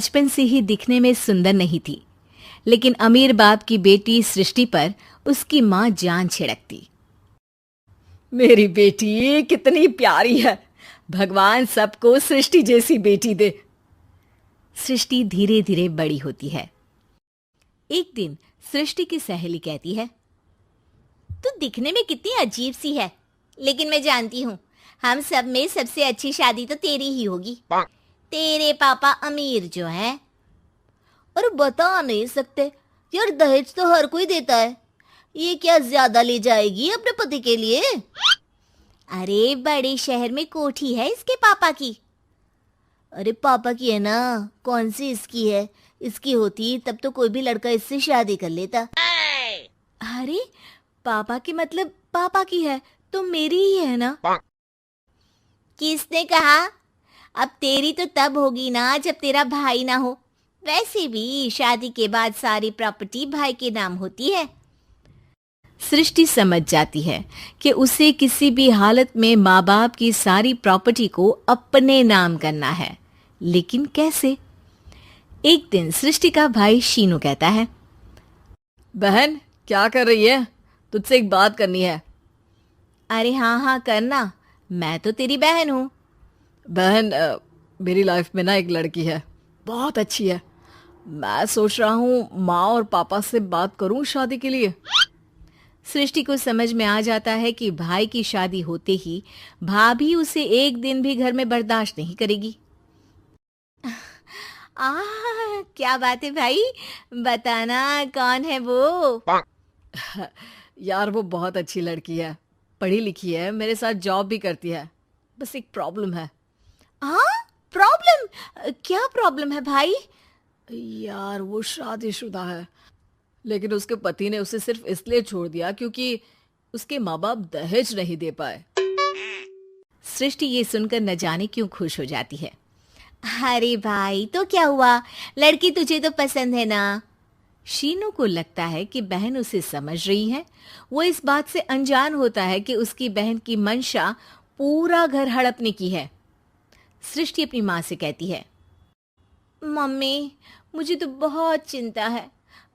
बचपन से ही दिखने में सुंदर नहीं थी, लेकिन अमीर बाप की बेटी सृष्टि पर उसकी माँ जान छिड़कती। मेरी बेटी कितनी प्यारी है, भगवान सबको सृष्टि जैसी बेटी दे। सृष्टि धीरे धीरे बड़ी होती है। एक दिन सृष्टि की सहेली कहती है, तू दिखने में कितनी अजीब सी है, लेकिन मैं जानती हूँ हम सब में सबसे अच्छी शादी तो तेरी ही होगी। तेरे पापा अमीर जो हैं। और बता नहीं सकते यार, दहेज तो हर कोई देता है, ये क्या ज्यादा ले जाएगी अपने पति के लिए? अरे बड़े शहर में कोठी है इसके पापा की। अरे पापा की है ना, कौन सी इसकी है? इसकी होती तब तो कोई भी लड़का इससे शादी कर लेता। अरे पापा की मतलब पापा की है तो मेरी ही है ना? किसने कहा? अब तेरी तो तब होगी ना जब तेरा भाई ना हो। वैसे भी शादी के बाद सारी प्रॉपर्टी भाई के नाम होती है। सृष्टि समझ जाती है कि उसे किसी भी हालत में माँ बाप की सारी प्रॉपर्टी को अपने नाम करना है, लेकिन कैसे? एक दिन सृष्टि का भाई शीनू कहता है, बहन क्या कर रही है? तुझसे एक बात करनी है। अरे हाँ करना, मैं तो तेरी बहन हूँ। बहन मेरी लाइफ में ना एक लड़की है, बहुत अच्छी है। मैं सोच रहा हूँ माँ और पापा से बात करूँ शादी के लिए। सृष्टि को समझ में आ जाता है कि भाई की शादी होते ही भाभी उसे एक दिन भी घर में बर्दाश्त नहीं करेगी। क्या बात है भाई, बताना कौन है वो? यार वो बहुत अच्छी लड़की है, पढ़ी लिखी है, मेरे साथ जॉब भी करती है। बस एक प्रॉब्लम है। प्रॉब्लम? क्या प्रॉब्लम है भाई? यार वो शादीशुदा है, लेकिन उसके पति ने उसे सिर्फ इसलिए छोड़ दिया क्योंकि उसके माँ बाप दहेज नहीं दे पाए। सृष्टि ये सुनकर न जाने क्यों खुश हो जाती है। अरे भाई तो क्या हुआ, लड़की तुझे तो पसंद है ना? शीनू को लगता है कि बहन उसे समझ रही है। वो इस बात से अनजान होता है कि उसकी बहन की मंशा पूरा घर हड़पने की है। सृष्टि अपनी माँ से कहती है, मम्मी मुझे तो बहुत चिंता है।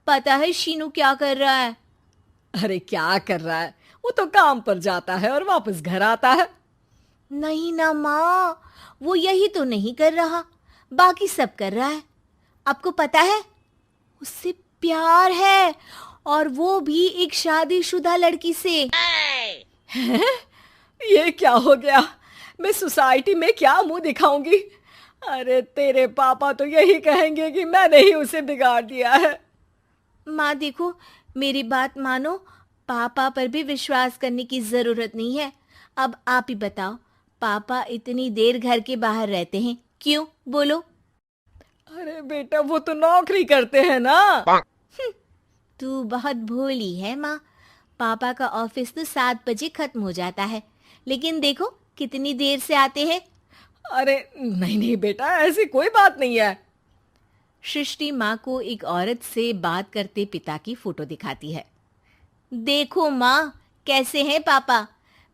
पता है शीनू क्या कर रहा है? अरे क्या कर रहा है? वो तो काम पर जाता है और वापस घर आता है। नहीं ना माँ, वो यही तो नहीं कर रहा, बाकी सब कर रहा है। आपको पता है उससे प्यार है, और वो भी एक शादीशुदा लड़की से। हैं? ये क्या हो गया? मैं सोसाइटी में क्या मुंह दिखाऊंगी? अरे तेरे पापा तो यही कहेंगे कि मैंने ही उसे बिगाड़ दिया है। माँ देखो, मेरी बात मानो, पापा पर भी विश्वास करने की जरूरत नहीं है। अब आप ही बताओ, पापा इतनी देर घर के बाहर रहते हैं क्यों? बोलो। अरे बेटा वो तो नौकरी करते हैं ना। तू बहुत भोली है माँ। पापा का ऑफिस तो 7 बजे खत्म हो जाता है, लेकिन देखो कितनी देर से आते हैं। अरे नहीं नहीं बेटा, ऐसी कोई बात नहीं है। सृष्टि माँ को एक औरत से बात करते पिता की फोटो दिखाती है। देखो माँ कैसे हैं पापा।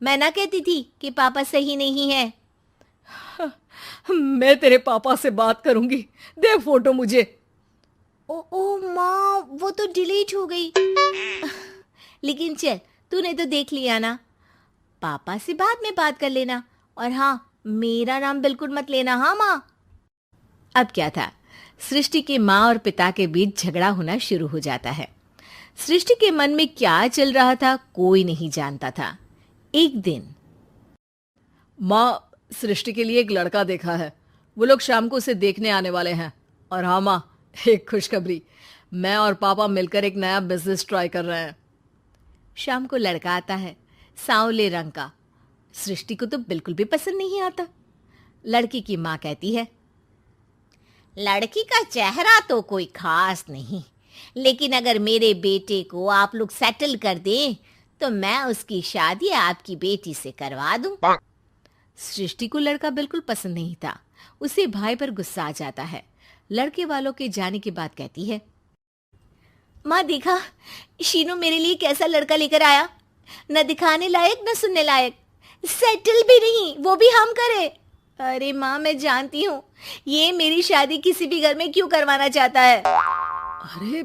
मैं ना कहती थी कि पापा सही नहीं है। मैं तेरे पापा से बात करूंगी, दे फोटो मुझे। ओ माँ, वो तो डिलीट हो गई। लेकिन चल, तूने तो देख लिया ना। पापा से बाद में बात कर लेना, और हाँ मेरा नाम बिल्कुल मत लेना। हाँ माँ। अब क्या था, सृष्टि के माँ और पिता के बीच झगड़ा होना शुरू हो जाता है। सृष्टि के मन में क्या चल रहा था कोई नहीं जानता था। एक दिन, माँ सृष्टि के लिए एक लड़का देखा है, वो लोग शाम को उसे देखने आने वाले हैं। और हाँ माँ, एक खुशखबरी, मैं और पापा मिलकर एक नया बिजनेस ट्राई कर रहे हैं। शाम को लड़का आता है, सांवले रंग का। सृष्टि को तो बिल्कुल भी पसंद नहीं आता। लड़की की माँ कहती है, लड़की का चेहरा तो कोई खास नहीं, लेकिन अगर मेरे बेटे को आप लोग सेटल कर दें तो मैं उसकी शादी आपकी बेटी से करवा दूं। सृष्टि को लड़का बिल्कुल पसंद नहीं था। उसे भाई पर गुस्सा आ जाता है। लड़के वालों के जाने के बाद कहती है, माँ देखा शीनू मेरे लिए कैसा लड़का लेकर आया, न दिखाने लायक न सुनने लायक, सेटल भी नहीं, वो भी हम करे। अरे माँ, मैं जानती हूँ ये मेरी शादी किसी भी घर में क्यों करवाना चाहता है। अरे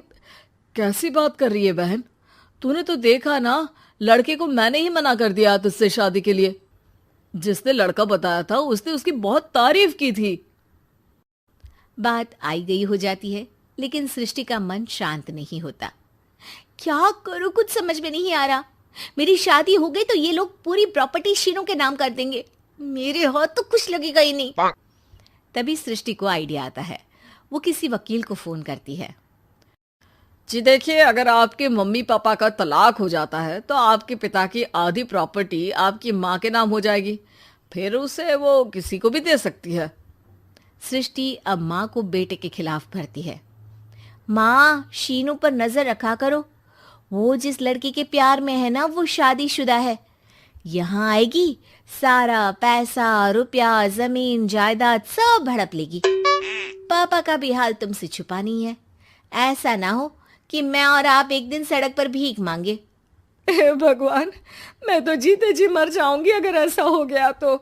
कैसी बात कर रही है बहन? तूने तो देखा ना, लड़के को मैंने ही मना कर दिया तुझसे शादी के लिए। जिसने लड़का बताया था उसने उसकी बहुत तारीफ की थी। बात आई गई हो जाती है, लेकिन सृष्टि का मन शांत नहीं होता। क्या करूँ, कुछ समझ में नहीं आ रहा। मेरी शादी हो गई तो ये लोग पूरी प्रॉपर्टी शीनू के नाम कर देंगे। मेरे हाथ तो कुछ लगेगा ही नहीं। तभी सृष्टि को आइडिया आता है। वो किसी वकील को फोन करती है। जी देखिए, अगर आपके मम्मी पापा का तलाक हो जाता है तो आपके पिता की आधी प्रॉपर्टी आपकी माँ के नाम हो जाएगी। फिर उसे वो किसी को भी दे सकती है। सृष्टि अब माँ को बेटे के खिलाफ भरती है। माँ, शीनू पर नजर रखा करो। वो जिस लड़की के प्यार में है ना, वो शादीशुदा है। यहाँ आएगी, सारा पैसा, रुपया, जमीन, जायदाद सब हड़प लेगी। पापा का भी हाल तुमसे छुपा नहीं है। ऐसा ना हो कि मैं और आप एक दिन सड़क पर भीख मांगे। हे भगवान, मैं तो जीते जी मर जाऊंगी अगर ऐसा हो गया तो।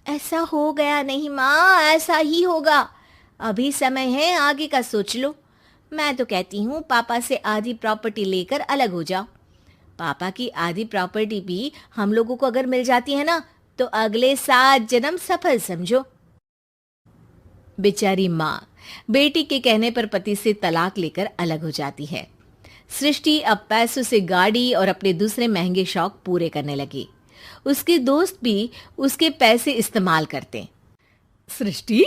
ऐसा हो गया नहीं माँ, ऐसा ही होगा। अभी समय है, आगे का सोच लो। मैं तो कहती हूँ पापा से आधी प्रॉपर्टी लेकर अलग हो जाओ। पापा की आधी प्रॉपर्टी भी हम लोगों को अगर मिल जाती है ना, तो अगले 7 जन्म सफल समझो। बेचारी माँ बेटी के कहने पर पति से तलाक लेकर अलग हो जाती है। सृष्टि अब पैसों से गाड़ी और अपने दूसरे महंगे शौक पूरे करने लगी। उसके दोस्त भी उसके पैसे इस्तेमाल करते। सृष्टि,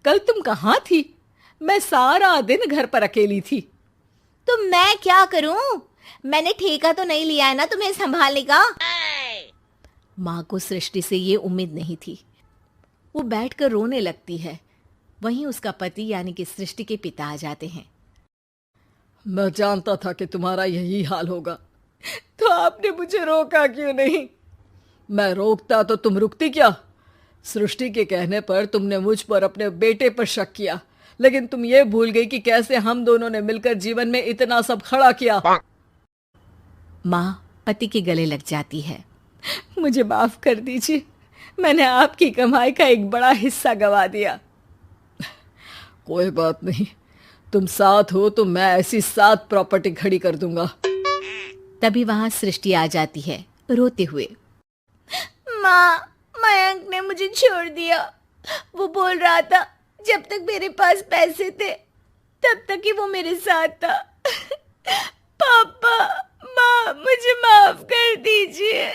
कल तुम कहाँ थी? मैं सारा दिन घर पर अकेली थी। तो मैं क्या करूं? मैंने ठेका तो नहीं लिया है ना तुम्हें संभालने का। माँ को सृष्टि से ये उम्मीद नहीं थी। वो बैठकर रोने लगती है। वहीं उसका पति यानी कि सृष्टि के पिता आ जाते हैं। मैं जानता था कि तुम्हारा यही हाल होगा, तो आपने मुझे रोका क्यों नहीं? मैं रोकता तो तुम रुकती क्या? सृष्टि के कहने पर तुमने मुझ पर, अपने बेटे पर शक किया, लेकिन तुम ये भूल गई कि कैसे हम दोनों ने मिलकर जीवन में इतना सब खड़ा किया। माँ पति के गले लग जाती है। मुझे माफ कर दीजिए, मैंने आपकी कमाई का एक बड़ा हिस्सा गवा दिया। कोई बात नहीं, तुम साथ हो तो मैं ऐसी 7 प्रॉपर्टी खड़ी कर दूंगा। तभी वहां सृष्टि आ जाती है रोते हुए। माँ, मयंक ने मुझे छोड़ दिया। वो बोल रहा था जब तक मेरे पास पैसे थे तब तक ही वो मेरे साथ था। पापा, माँ, मुझे माफ कर दीजिए।